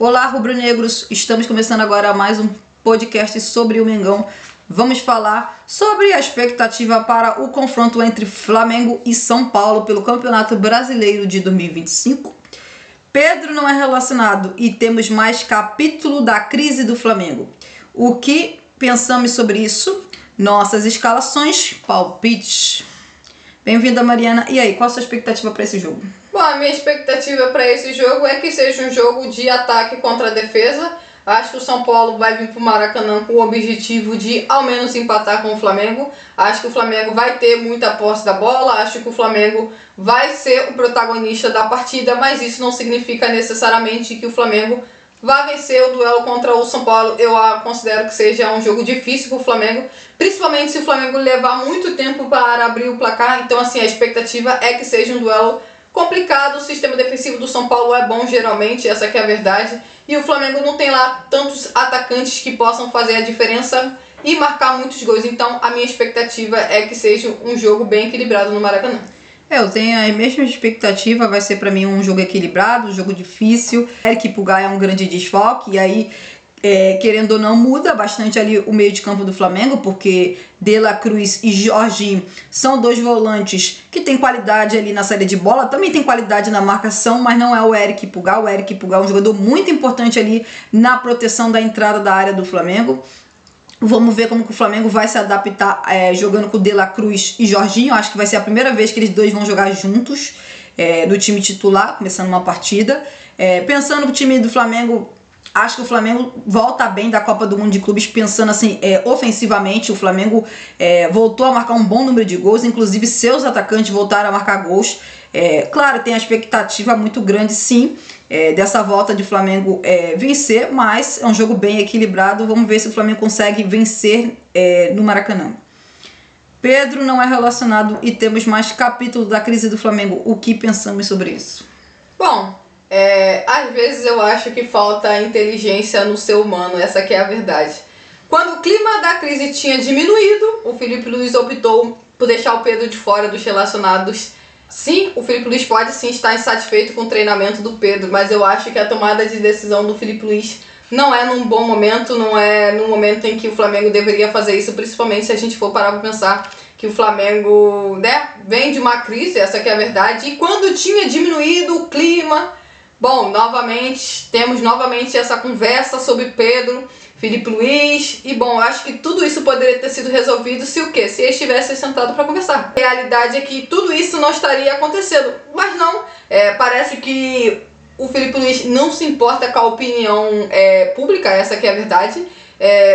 Olá, rubro-negros! Estamos começando agora mais um podcast sobre o Mengão. Vamos falar sobre a expectativa para o confronto entre Flamengo e São Paulo pelo Campeonato Brasileiro de 2025. Pedro não é relacionado e temos mais capítulo da crise do Flamengo. O que pensamos sobre isso? Nossas escalações, palpites. Bem-vinda, Mariana. E aí, qual a sua expectativa para esse jogo? Bom, a minha expectativa para esse jogo é que seja um jogo de ataque contra a defesa. Acho que o São Paulo vai vir para o Maracanã com o objetivo de ao menos empatar com o Flamengo. Acho que o Flamengo vai ter muita posse da bola, acho que o Flamengo vai ser o protagonista da partida, mas isso não significa necessariamente que o Flamengo vai vencer o duelo contra o São Paulo. Eu considero que seja um jogo difícil para o Flamengo, principalmente se o Flamengo levar muito tempo para abrir o placar. Então, assim, a expectativa é que seja um duelo complicado. O sistema defensivo do São Paulo é bom geralmente, essa que é a verdade, e o Flamengo não tem lá tantos atacantes que possam fazer a diferença e marcar muitos gols. Então a minha expectativa é que seja um jogo bem equilibrado no Maracanã. Eu tenho a mesma expectativa, vai ser para mim um jogo equilibrado, um jogo difícil. Eric Pulgar é um grande desfalque, e aí, querendo ou não, muda bastante ali o meio de campo do Flamengo, porque De La Cruz e Jorginho são dois volantes que têm qualidade ali na saída de bola, também tem qualidade na marcação, mas não é o Eric Pulgar. O Eric Pulgar é um jogador muito importante ali na proteção da entrada da área do Flamengo. Vamos ver como que o Flamengo vai se adaptar jogando com De La Cruz e Jorginho. Acho que vai ser a primeira vez que eles dois vão jogar juntos no time titular, começando uma partida. Pensando no time do Flamengo, acho que o Flamengo volta bem da Copa do Mundo de Clubes, pensando assim, ofensivamente. O Flamengo voltou a marcar um bom número de gols, inclusive seus atacantes voltaram a marcar gols. Claro, tem a expectativa muito grande, sim, dessa volta de Flamengo vencer, mas é um jogo bem equilibrado. Vamos ver se o Flamengo consegue vencer no Maracanã. Pedro não é relacionado e temos mais capítulo da crise do Flamengo. O que pensamos sobre isso? Bom, às vezes eu acho que falta inteligência no ser humano, essa que é a verdade. Quando o clima da crise tinha diminuído, o Felipe Luiz optou por deixar o Pedro de fora dos relacionados. Sim, o Felipe Luiz pode sim estar insatisfeito com o treinamento do Pedro, mas eu acho que a tomada de decisão do Felipe Luiz não é num bom momento, não é no momento em que o Flamengo deveria fazer isso, principalmente se a gente for parar para pensar que o Flamengo, vem de uma crise, essa que é a verdade, e quando tinha diminuído o clima, bom, temos novamente essa conversa sobre Pedro, Felipe Luiz, e bom, acho que tudo isso poderia ter sido resolvido se o quê? Se eles tivessem sentado para conversar. A realidade é que tudo isso não estaria acontecendo, mas não, parece que o Felipe Luiz não se importa com a opinião pública, essa que é a verdade,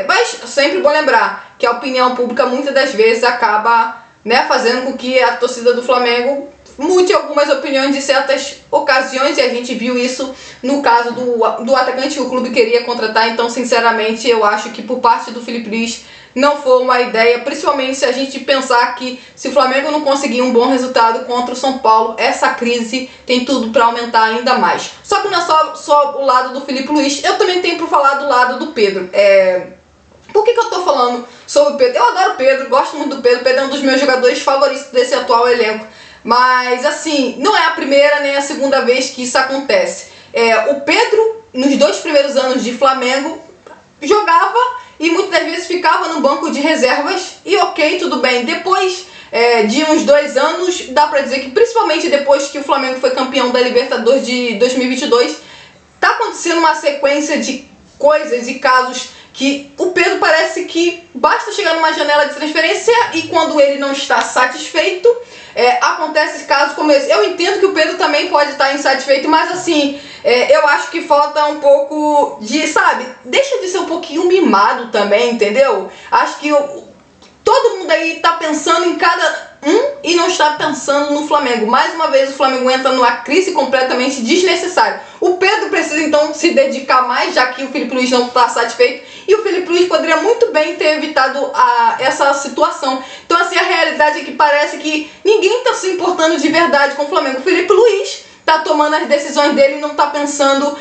mas sempre bom lembrar que a opinião pública muitas das vezes acaba fazendo com que a torcida do Flamengo mude algumas opiniões de certas ocasiões, e a gente viu isso no caso do atacante que o clube queria contratar. Então, sinceramente, eu acho que por parte do Felipe Luiz não foi uma ideia, principalmente se a gente pensar que se o Flamengo não conseguir um bom resultado contra o São Paulo, essa crise tem tudo para aumentar ainda mais. Só que não é só o lado do Felipe Luiz, eu também tenho para falar do lado do Pedro. Por que eu tô falando sobre o Pedro? Eu adoro o Pedro, gosto muito do Pedro. O Pedro é um dos meus jogadores favoritos desse atual elenco. Mas assim, não é a primeira nem a segunda vez que isso acontece. O Pedro, nos 2 primeiros anos de Flamengo, jogava e muitas das vezes ficava no banco de reservas. E ok, tudo bem. Depois de uns 2 anos, dá pra dizer que principalmente depois que o Flamengo foi campeão da Libertadores de 2022, tá acontecendo uma sequência de coisas e casos que o Pedro parece que basta chegar numa janela de transferência e quando ele não está satisfeito, acontece casos como esse. Eu entendo que o Pedro também pode estar insatisfeito, mas assim, eu acho que falta um pouco de, deixa de ser um pouquinho mimado também, entendeu? Acho que todo mundo aí tá pensando em cada e não está pensando no Flamengo. Mais uma vez o Flamengo entra numa crise completamente desnecessária. O Pedro precisa então se dedicar mais, já que o Felipe Luiz não está satisfeito, e o Felipe Luiz poderia muito bem ter evitado essa situação. Então assim, a realidade é que parece que ninguém está se importando de verdade com o Flamengo. O Felipe Luiz está tomando as decisões dele e não está pensando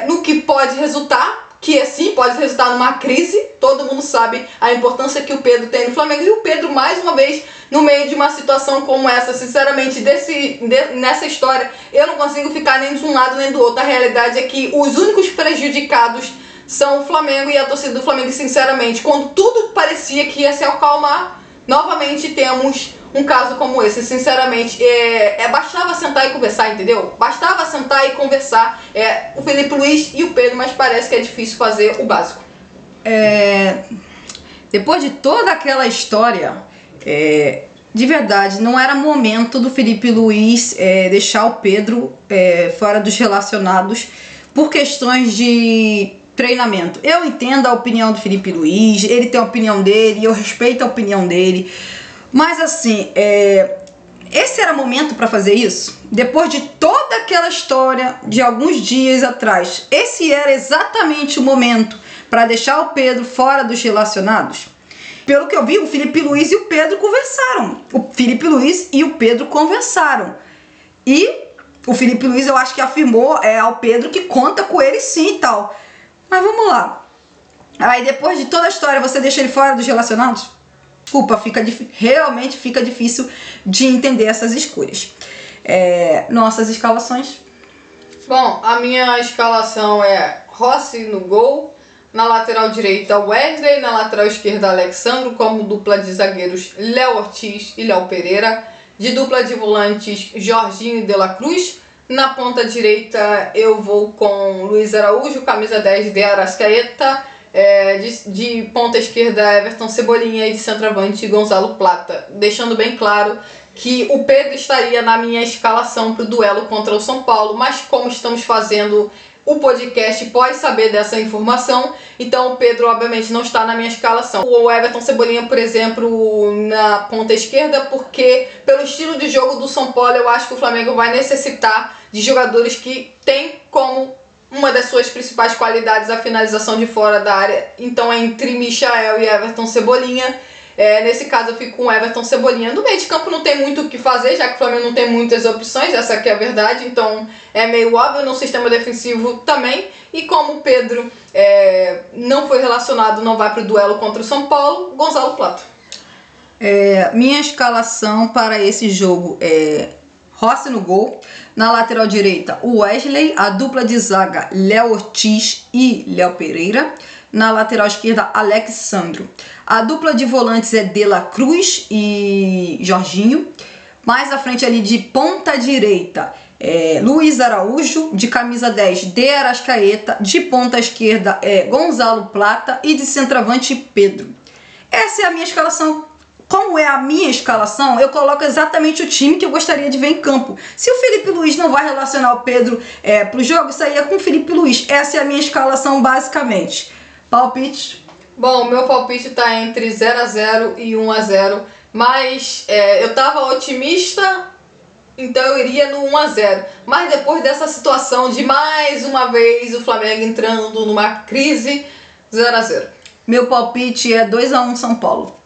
no que pode resultar, que assim pode resultar numa crise. Todo mundo sabe a importância que o Pedro tem no Flamengo, e o Pedro mais uma vez no meio de uma situação como essa. Sinceramente, nessa história, eu não consigo ficar nem de um lado nem do outro. A realidade é que os únicos prejudicados são o Flamengo e a torcida do Flamengo. Sinceramente, quando tudo parecia que ia se acalmar, novamente temos um caso como esse. Sinceramente, bastava sentar e conversar, entendeu? Bastava sentar e conversar. O Felipe Luiz e o Pedro, mas parece que é difícil fazer o básico. Depois de toda aquela história, de verdade, não era momento do Felipe Luiz deixar o Pedro fora dos relacionados por questões de treinamento. Eu entendo a opinião do Felipe Luiz, ele tem a opinião dele, eu respeito a opinião dele, mas assim, esse era momento para fazer isso? Depois de toda aquela história de alguns dias atrás, esse era exatamente o momento para deixar o Pedro fora dos relacionados? Pelo que eu vi, o Felipe Luiz e o Pedro conversaram. O Felipe Luiz e o Pedro conversaram. E o Felipe Luiz, eu acho que afirmou ao Pedro que conta com ele sim e tal. Mas vamos lá. Aí depois de toda a história, você deixa ele fora dos relacionados? Desculpa, realmente fica difícil de entender essas escolhas. Nossas escalações. Bom, a minha escalação é Rossi no gol. Na lateral direita, Wesley. Na lateral esquerda, Alexandro. Como dupla de zagueiros, Léo Ortiz e Léo Pereira. De dupla de volantes, Jorginho e De La Cruz. Na ponta direita, eu vou com Luiz Araújo, camisa 10 de Arrascaeta. De ponta esquerda, Everton Cebolinha. E de centroavante, Gonzalo Plata. Deixando bem claro que o Pedro estaria na minha escalação para o duelo contra o São Paulo. Mas como estamos fazendo o podcast, pode saber dessa informação, então o Pedro obviamente não está na minha escalação. O Everton Cebolinha, por exemplo, na ponta esquerda, porque pelo estilo de jogo do São Paulo, eu acho que o Flamengo vai necessitar de jogadores que têm como uma das suas principais qualidades a finalização de fora da área. Então é entre Michael e Everton Cebolinha. Nesse caso eu fico com o Everton Cebolinha. No meio de campo não tem muito o que fazer, já que o Flamengo não tem muitas opções, essa aqui é a verdade, então é meio óbvio. No sistema defensivo também. E como o Pedro não foi relacionado, não vai para o duelo contra o São Paulo, Gonzalo Plata. Minha escalação para esse jogo é Rossi no gol. Na lateral direita, o Wesley. A dupla de zaga, Léo Ortiz e Léo Pereira. Na lateral esquerda, Alexandro. A dupla de volantes é De La Cruz e Jorginho. Mais à frente ali de ponta direita, Luiz Araújo. De camisa 10, De Arrascaeta. De ponta esquerda, Gonzalo Plata. E de centroavante, Pedro. Essa é a minha escalação. Como é a minha escalação, eu coloco exatamente o time que eu gostaria de ver em campo. Se o Felipe Luiz não vai relacionar o Pedro para o jogo, isso aí é com o Felipe Luiz. Essa é a minha escalação basicamente. Palpite? Bom, meu palpite está entre 0-0 e 1-0, mas eu estava otimista, então eu iria no 1-0. Mas depois dessa situação de mais uma vez o Flamengo entrando numa crise, 0-0. Meu palpite é 2-1 São Paulo.